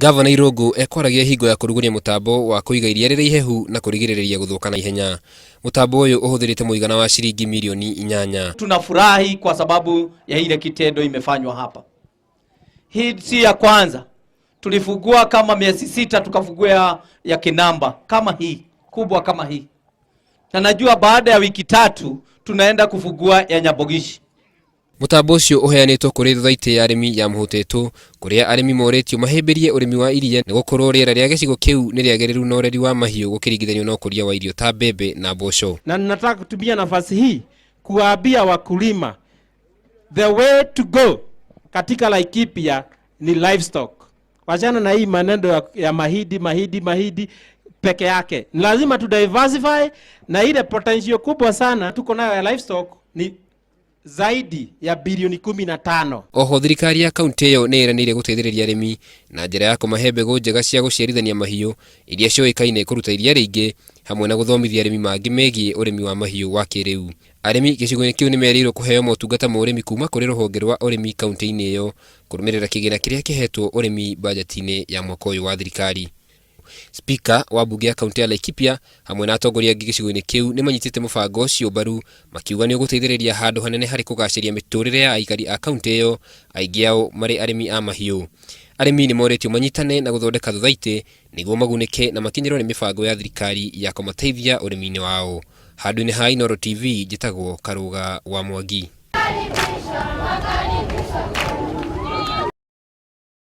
Gavana Irungu ekwaragia hingo ya kuruguria mutambo wa kuiga iria riri ihehu na kurigiriria guthuka na ihenya. Mutambo uyu uhuthirite muigana wa shilingi milioni 8. Tunafurahi kwa sababu ya ile kitendo imefanywa hapa. Hii si ya kwanza. Tulifungua kama miezi 6 tukafungua ya Kinamba kama hii, kubwa kama hii. Na najua baada ya wiki 3 tunaenda kufungua ya Nyabogishi. Mutambo ucio uheanitwo kuri thaithi ya arimi ya Muhutetu kuria arimi moretio mahimbirie urimi wa iria ni gukorwo riera ria gicigo kiu ni riageriru na ureri wa mahiu gukiringithanio na ukuria wa irio ta mbembe na mboco. Na ninataka kutumia nafasi hii kuwaambia wakulima the way to go katika Laikipia ni livestock. Wachana na hii maneno ya mahidi peke yake. Ni lazima tu diversify, na ile potential kubwa sana tuko nayo ya livestock ni zaidi ya bilioni 15. Oho thirikari ya kaunti iyo ni iranire guteithiriria arimi na njira ya kumahe mbegu njega cia guciarithania mahiu iria cioikaine kuruta iria ringi hamwe na guthomithia arimi mangi megie urimi wa mahiu wa kiriu. Arimi gicigo-ini kiu ni merirwo kuheo motungata ma urimi kuma kuri ruhonge rwa urimi kaunti-ini iyo kurumirira kigina kiria kihetwo urimi bajeti-ini ya mwaka uyu wa thirikari. Speaker wa bunge ya kaunti ya Laikipia hamwe na atongoria gicigo-ini kiu ni manyitite mubango ucio mbaru makiuga ni uguteithiriria handu hanene hari kugaciria miturire ya aikari a kaunti iyo aingi ao mari arimi a mahiu. Arimi ni moretio manyitane na guthondeka thaithi niguo magunike na makinyirwo ni mibango ya thirikari ya kumateithia urimi-ini wao. Handu-ini ha Inooro TV njitagwo Karuga wa Mwangi.